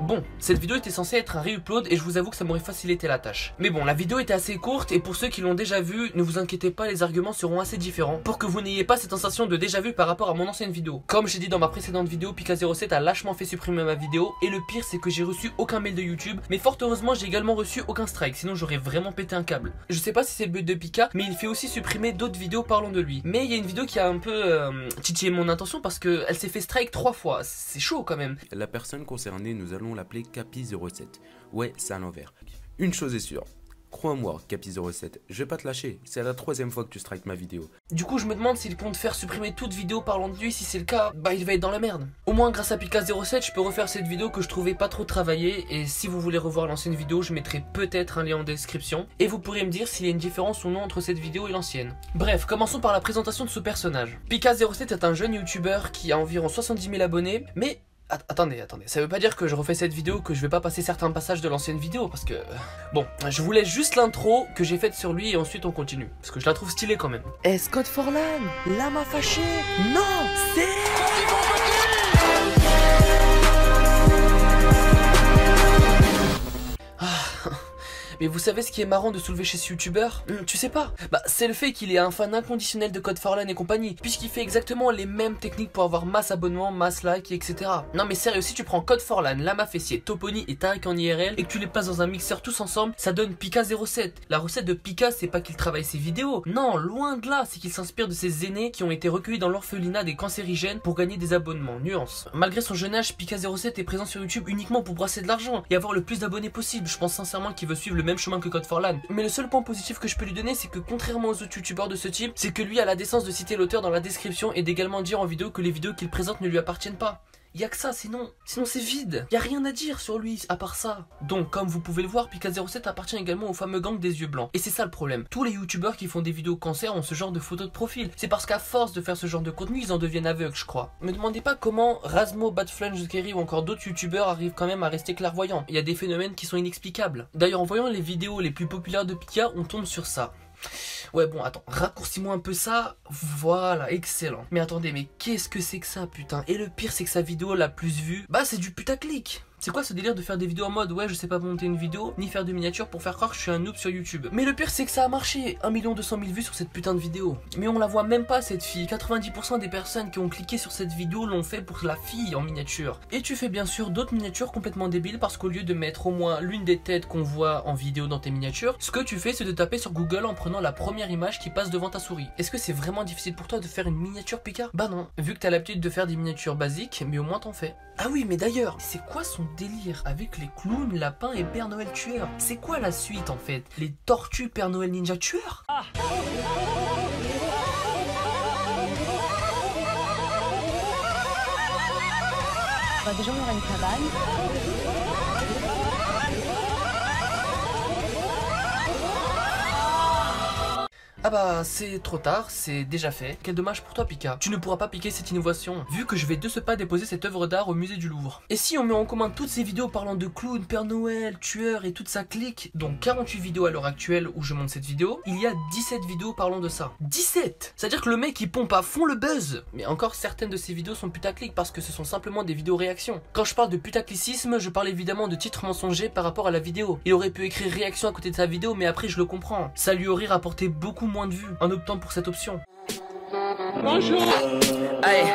Bon, cette vidéo était censée être un re-upload et je vous avoue que ça m'aurait facilité la tâche. Mais bon, la vidéo était assez courte et pour ceux qui l'ont déjà vue, ne vous inquiétez pas, les arguments seront assez différents pour que vous n'ayez pas cette sensation de déjà vu par rapport à mon ancienne vidéo. Comme j'ai dit dans ma précédente vidéo, Pika07 a lâchement fait supprimer ma vidéo et le pire c'est que j'ai reçu aucun mail de YouTube, mais fort heureusement j'ai également reçu aucun strike, sinon j'aurais vraiment pété un câble. Je sais pas si c'est le but de Pika, mais il fait aussi supprimer d'autres vidéos parlant de lui. Mais il y a une vidéo qui a un peu titillé mon intention parce qu'elle s'est fait strike 3 fois, c'est chaud quand même. La personne concernée, nous allons l'appeler Capi07. Ouais, c'est à l'envers. Une chose est sûre, crois-moi Capi07, je vais pas te lâcher, c'est la 3e fois que tu strikes ma vidéo. Du coup je me demande s'il compte faire supprimer toute vidéo parlant de lui. Si c'est le cas, bah il va être dans la merde. Au moins grâce à Pika07 je peux refaire cette vidéo que je trouvais pas trop travaillée. Et si vous voulez revoir l'ancienne vidéo, je mettrai peut-être un lien en description et vous pourrez me dire s'il y a une différence ou non entre cette vidéo et l'ancienne. Bref, commençons par la présentation de ce personnage. Pika07 est un jeune youtubeur qui a environ 70 000 abonnés, mais attendez, ça veut pas dire que je refais cette vidéo que je vais pas passer certains passages de l'ancienne vidéo parce que... Bon, je vous laisse juste l'intro que j'ai faite sur lui et ensuite on continue. Parce que je la trouve stylée quand même. Scott Forlan, lama fâché. Non, c'est... Mais vous savez ce qui est marrant de soulever chez ce youtubeur? Tu sais pas? Bah c'est le fait qu'il est un fan inconditionnel de Code Forlan et compagnie, puisqu'il fait exactement les mêmes techniques pour avoir masse abonnements, masse like, etc. Non mais sérieux, si tu prends Code Forlan, Lama Fessier, Topony et Tarek en IRL et que tu les places dans un mixeur tous ensemble, ça donne Pika07. La recette de Pika, c'est pas qu'il travaille ses vidéos, non, loin de là, c'est qu'il s'inspire de ses aînés qui ont été recueillis dans l'orphelinat des cancérigènes pour gagner des abonnements. Nuance. Malgré son jeune âge, Pika07 est présent sur YouTube uniquement pour brasser de l'argent et avoir le plus d'abonnés possible. Je pense sincèrement qu'il veut suivre le même chemin que Code Forlan. Mais le seul point positif que je peux lui donner, c'est que contrairement aux autres youtubeurs de ce type, c'est que lui a la décence de citer l'auteur dans la description et d'également dire en vidéo que les vidéos qu'il présente ne lui appartiennent pas. Y'a que ça, sinon c'est vide. Y'a rien à dire sur lui à part ça. Donc comme vous pouvez le voir, Pika07 appartient également au fameux gang des yeux blancs. Et c'est ça le problème. Tous les youtubeurs qui font des vidéos cancer ont ce genre de photos de profil. C'est parce qu'à force de faire ce genre de contenu, ils en deviennent aveugles, je crois. Me demandez pas comment Razmo, Badflunge, Kerry ou encore d'autres youtubeurs arrivent quand même à rester clairvoyants. Il y a des phénomènes qui sont inexplicables. D'ailleurs, en voyant les vidéos les plus populaires de Pika, on tombe sur ça. Ouais bon attends, raccourcis-moi un peu ça. Voilà, excellent. Mais attendez, mais qu'est-ce que c'est que ça putain? Et le pire c'est que sa vidéo la plus vue, bah c'est du putaclic. C'est quoi ce délire de faire des vidéos en mode ouais je sais pas monter une vidéo ni faire de miniatures pour faire croire que je suis un noob sur YouTube? Mais le pire c'est que ça a marché, 1 200 000 vues sur cette putain de vidéo. Mais on la voit même pas cette fille, 90% des personnes qui ont cliqué sur cette vidéo l'ont fait pour la fille en miniature. Et tu fais bien sûr d'autres miniatures complètement débiles parce qu'au lieu de mettre au moins l'une des têtes qu'on voit en vidéo dans tes miniatures, ce que tu fais c'est de taper sur Google en prenant la première image qui passe devant ta souris. Est-ce que c'est vraiment difficile pour toi de faire une miniature Pika? Bah non, vu que t'as l'habitude de faire des miniatures basiques, mais au moins t'en fais. Ah oui mais d'ailleurs, c'est quoi son délire avec les clowns, lapins et Père Noël tueur? C'est quoi la suite en fait? Les tortues Père Noël ninja tueur? Bah déjà on aura une cabane. Ah bah c'est trop tard, c'est déjà fait. Quel dommage pour toi Pika. Tu ne pourras pas piquer cette innovation, vu que je vais de ce pas déposer cette œuvre d'art au musée du Louvre. Et si on met en commun toutes ces vidéos parlant de clown, Père Noël, tueur et toute sa clique, donc 48 vidéos à l'heure actuelle où je monte cette vidéo, il y a 17 vidéos parlant de ça. 17! C'est-à-dire que le mec il pompe à fond le buzz. Mais encore certaines de ces vidéos sont putaclic parce que ce sont simplement des vidéos réactions. Quand je parle de putaclicisme, je parle évidemment de titres mensongers par rapport à la vidéo. Il aurait pu écrire réaction à côté de sa vidéo mais après je le comprends. Ça lui aurait rapporté beaucoup moins de vues en optant pour cette option. Bonjour. Hey,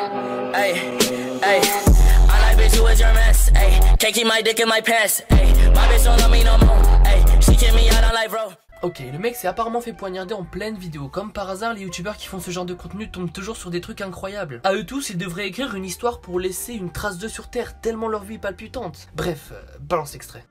hey, hey. I like bitch who is your mess. Hey, can't keep my dick in my pants. Hey, my bitch don't love me no more. Hey, she kick me out on live bro. Ok, le mec s'est apparemment fait poignarder en pleine vidéo. Comme par hasard, les youtubeurs qui font ce genre de contenu tombent toujours sur des trucs incroyables. À eux tous, ils devraient écrire une histoire pour laisser une trace d'eux sur terre, tellement leur vie est palpitante. Bref, balance extrait.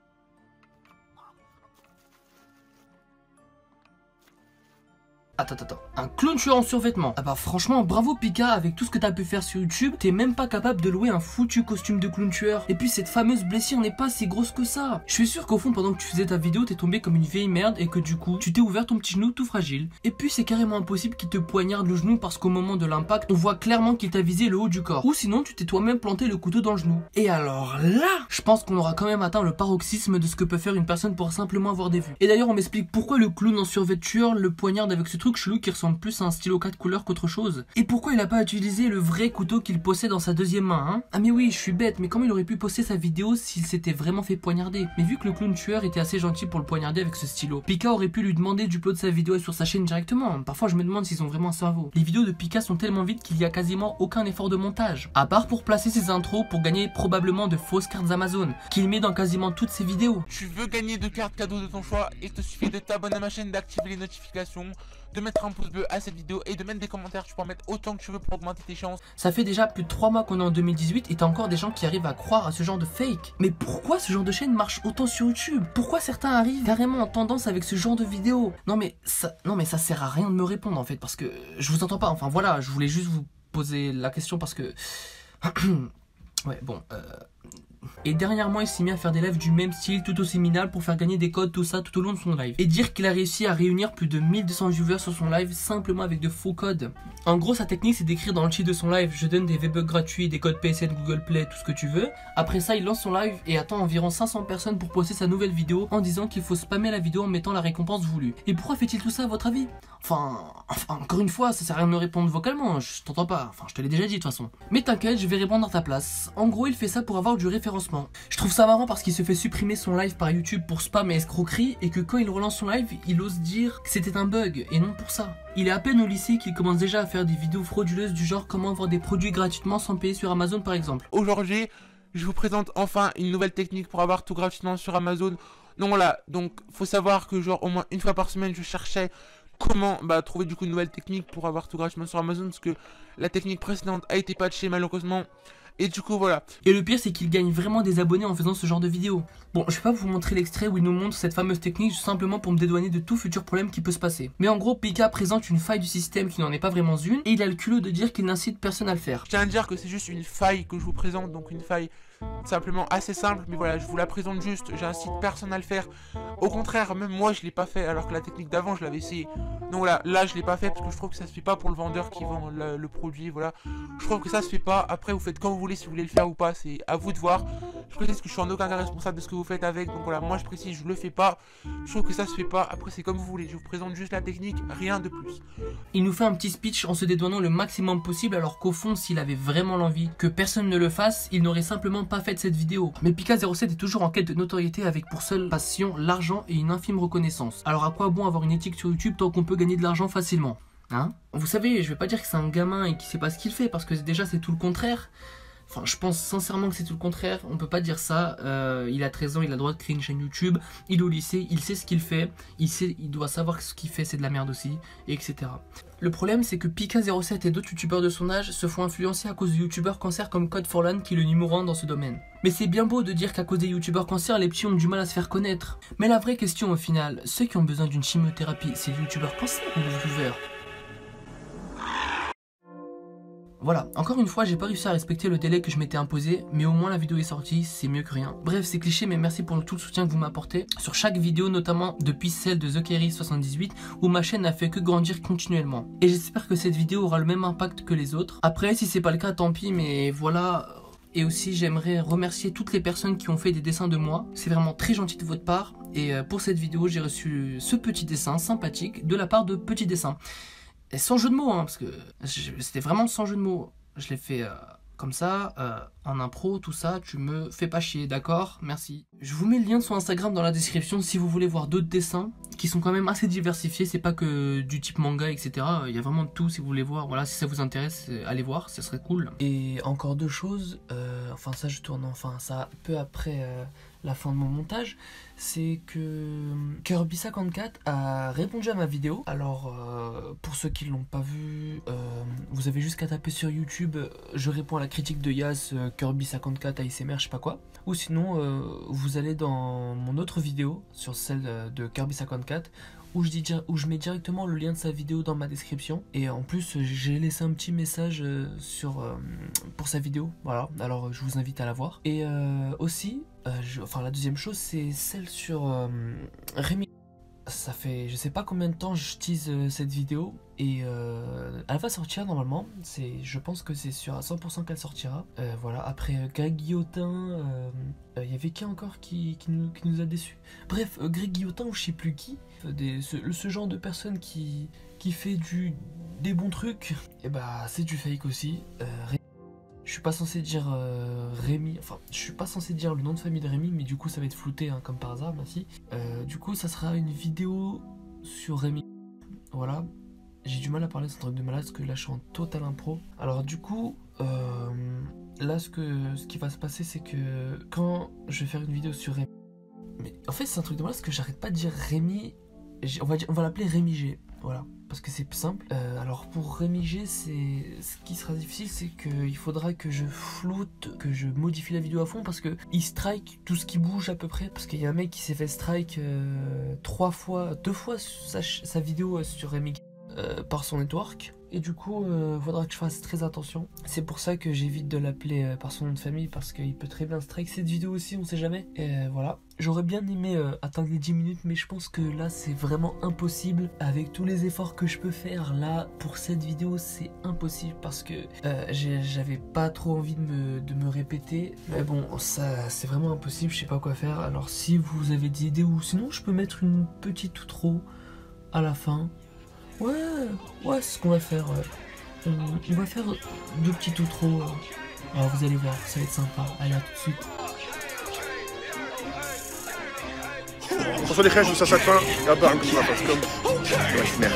Attends, un clown tueur en survêtement. Ah bah franchement, bravo Pika, avec tout ce que t'as pu faire sur YouTube, t'es même pas capable de louer un foutu costume de clown tueur. Et puis cette fameuse blessure n'est pas si grosse que ça. Je suis sûr qu'au fond, pendant que tu faisais ta vidéo, t'es tombé comme une vieille merde et que du coup, tu t'es ouvert ton petit genou tout fragile. Et puis c'est carrément impossible qu'il te poignarde le genou parce qu'au moment de l'impact, on voit clairement qu'il t'a visé le haut du corps. Ou sinon, tu t'es toi-même planté le couteau dans le genou. Et alors là, je pense qu'on aura quand même atteint le paroxysme de ce que peut faire une personne pour simplement avoir des vues. Et d'ailleurs, on m'explique pourquoi le clown en survêt tueur le poignarde avec ce truc truc chelou qui ressemble plus à un stylo 4 couleurs qu'autre chose. Et pourquoi il a pas utilisé le vrai couteau qu'il possède dans sa deuxième main, hein? Ah mais oui, je suis bête, mais comment il aurait pu poster sa vidéo s'il s'était vraiment fait poignarder? Mais vu que le clown tueur était assez gentil pour le poignarder avec ce stylo, Pika aurait pu lui demander du plot de sa vidéo sur sa chaîne directement. Parfois je me demande s'ils ont vraiment un cerveau. Les vidéos de Pika sont tellement vite qu'il y a quasiment aucun effort de montage, à part pour placer ses intros pour gagner probablement de fausses cartes Amazon, qu'il met dans quasiment toutes ses vidéos. Tu veux gagner 2 cartes cadeaux de ton choix, il te suffit de t'abonner à ma chaîne, d'activer les notifications, de mettre un pouce bleu à cette vidéo et de mettre des commentaires. Tu peux en mettre autant que tu veux pour augmenter tes chances. Ça fait déjà plus de 3 mois qu'on est en 2018 et t'as encore des gens qui arrivent à croire à ce genre de fake. Mais pourquoi ce genre de chaîne marche autant sur YouTube? Pourquoi certains arrivent carrément en tendance avec ce genre de vidéos? Non mais ça sert à rien de me répondre en fait, parce que je vous entends pas. Enfin voilà, je voulais juste vous poser la question parce que... ouais bon... Et dernièrement il s'est mis à faire des lives du même style, tout aussi minable, pour faire gagner des codes, tout ça, tout au long de son live. Et dire qu'il a réussi à réunir plus de 1200 viewers sur son live simplement avec de faux codes. En gros sa technique c'est d'écrire dans le titre de son live: je donne des V-Bucks gratuits, des codes PSN, Google Play, tout ce que tu veux. Après ça il lance son live et attend environ 500 personnes pour poster sa nouvelle vidéo en disant qu'il faut spammer la vidéo en mettant la récompense voulue. Et pourquoi fait-il tout ça à votre avis? Enfin, encore une fois, ça sert à rien de me répondre vocalement, je t'entends pas, enfin je te l'ai déjà dit de toute façon. Mais t'inquiète, je vais répondre à ta place. En gros il fait ça pour avoir du référencement. Je trouve ça marrant parce qu'il se fait supprimer son live par YouTube pour spam et escroquerie, et que quand il relance son live, il ose dire que c'était un bug et non pour ça. Il est à peine au lycée qu'il commence déjà à faire des vidéos frauduleuses du genre comment avoir des produits gratuitement sans payer sur Amazon par exemple. Aujourd'hui, je vous présente enfin une nouvelle technique pour avoir tout gratuitement sur Amazon. Non voilà, donc faut savoir que genre au moins une fois par semaine je cherchais comment trouver du coup une nouvelle technique pour avoir tout gratuitement sur Amazon, parce que la technique précédente a été patchée malheureusement. Et du coup voilà. Et le pire c'est qu'il gagne vraiment des abonnés en faisant ce genre de vidéos. Bon, je vais pas vous montrer l'extrait où il nous montre cette fameuse technique simplement pour me dédouaner de tout futur problème qui peut se passer. Mais en gros, Pika présente une faille du système qui n'en est pas vraiment une, et il a le culot de dire qu'il n'incite personne à le faire. Je tiens à dire que c'est juste une faille que je vous présente, donc une faille simplement assez simple, mais voilà, je vous la présente juste, j'incite personne à le faire. Au contraire, même moi je l'ai pas fait, alors que la technique d'avant je l'avais essayé. Donc voilà, là je l'ai pas fait parce que je trouve que ça se fait pas pour le vendeur qui vend le produit, voilà. Je trouve que ça se fait pas. Après vous faites comme vous voulez, si vous voulez le faire ou pas, c'est à vous de voir. Je précise que je suis en aucun cas responsable de ce que vous faites avec, donc voilà, moi je précise, je le fais pas. Je trouve que ça se fait pas, après c'est comme vous voulez, je vous présente juste la technique, rien de plus. Il nous fait un petit speech en se dédouanant le maximum possible, alors qu'au fond s'il avait vraiment l'envie que personne ne le fasse, il n'aurait simplement pas fait cette vidéo. Mais Pika07 est toujours en quête de notoriété avec pour seule passion l'argent et une infime reconnaissance. Alors à quoi bon avoir une éthique sur YouTube tant qu'on peut gagner de l'argent facilement, hein? Vous savez, je vais pas dire que c'est un gamin et qu'il sait pas ce qu'il fait, parce que déjà c'est tout le contraire. Enfin, je pense sincèrement que c'est tout le contraire, on peut pas dire ça. Il a 13 ans, il a le droit de créer une chaîne YouTube, il est au lycée, il sait ce qu'il fait, il doit savoir que ce qu'il fait c'est de la merde aussi, etc. Le problème c'est que Pika07 et d'autres youtubeurs de son âge se font influencer à cause de youtubeurs cancer comme Code4Lan qui est le numéro 1 dans ce domaine. Mais c'est bien beau de dire qu'à cause des youtubeurs cancer, les petits ont du mal à se faire connaître. Mais la vraie question au final, ceux qui ont besoin d'une chimiothérapie, c'est les youtubeurs cancer ou les viewers? Voilà, encore une fois, j'ai pas réussi à respecter le délai que je m'étais imposé, mais au moins la vidéo est sortie, c'est mieux que rien. Bref, c'est cliché, mais merci pour tout le soutien que vous m'apportez sur chaque vidéo, notamment depuis celle de TheKerry78, où ma chaîne n'a fait que grandir continuellement. Et j'espère que cette vidéo aura le même impact que les autres. Après, si c'est pas le cas, tant pis, mais voilà. Et aussi, j'aimerais remercier toutes les personnes qui ont fait des dessins de moi. C'est vraiment très gentil de votre part. Et pour cette vidéo, j'ai reçu ce petit dessin sympathique de la part de Petit Dessin. Et sans jeu de mots, hein, parce que c'était vraiment sans jeu de mots. Je l'ai fait comme ça, en impro, tout ça. Tu me fais pas chier, d'accord? Merci. Je vous mets le lien de son Instagram dans la description si vous voulez voir d'autres dessins qui sont quand même assez diversifiés. C'est pas que du type manga, etc. Il y a vraiment de tout si vous voulez voir. Voilà, si ça vous intéresse, allez voir, ça serait cool. Et encore deux choses. Enfin, ça, je tourne ça peu après la fin de mon montage. C'est que Kirby54 a répondu à ma vidéo. Alors pour ceux qui l'ont pas vu, vous avez juste qu'à taper sur YouTube je réponds à la critique de Yas, Kirby54 ASMR, je sais pas quoi. Ou sinon vous allez dans mon autre vidéo, sur celle de Kirby54, où je mets directement le lien de sa vidéo dans ma description. Et en plus j'ai laissé un petit message pour sa vidéo. Voilà, alors je vous invite à la voir. Et aussi la deuxième chose, c'est celle sur Rémi. Ça fait je sais pas combien de temps je tease cette vidéo, et elle va sortir normalement. Je pense que c'est sûr à 100% qu'elle sortira. Voilà, après Greg Guillotin, il y avait qui encore qui nous a déçus. Bref, Greg Guillotin ou je sais plus qui, ce genre de personnes qui qui fait des bons trucs, et bah c'est du fake aussi. Je suis pas censé dire Rémi, enfin je suis pas censé dire le nom de famille de Rémi, mais du coup ça va être flouté hein, comme par hasard, merci. Du coup ça sera une vidéo sur Rémi. Voilà, j'ai du mal à parler de ce truc de malade parce que là je suis en total impro. Alors du coup, là ce qui va se passer c'est que quand je vais faire une vidéo sur Rémi, mais en fait c'est un truc de malade parce que j'arrête pas de dire Rémi, on va l'appeler Rémi G, voilà. Parce que c'est simple. Alors pour Rémi G, ce qui sera difficile, c'est qu'il faudra que je floute, que je modifie la vidéo à fond parce que il strike tout ce qui bouge à peu près. Parce qu'il y a un mec qui s'est fait strike 2 fois sa vidéo sur Rémi G par son network. Et du coup, faudra que je fasse très attention. C'est pour ça que j'évite de l'appeler par son nom de famille parce qu'il peut très bien strike cette vidéo aussi, on sait jamais. Et voilà. J'aurais bien aimé atteindre les 10 minutes, mais je pense que là c'est vraiment impossible. Avec tous les efforts que je peux faire là pour cette vidéo, c'est impossible parce que j'avais pas trop envie de me répéter. Mais bon, ça c'est vraiment impossible, je sais pas quoi faire. Alors si vous avez des idées ou sinon je peux mettre une petite outro à la fin. Ouais, c'est ce qu'on va faire. On va faire 2 petites outros. Alors vous allez voir, ça va être sympa. Allez, à tout de suite. Attention les crèches, ça fin, et hop, comme ça, comme. Ouais, merde.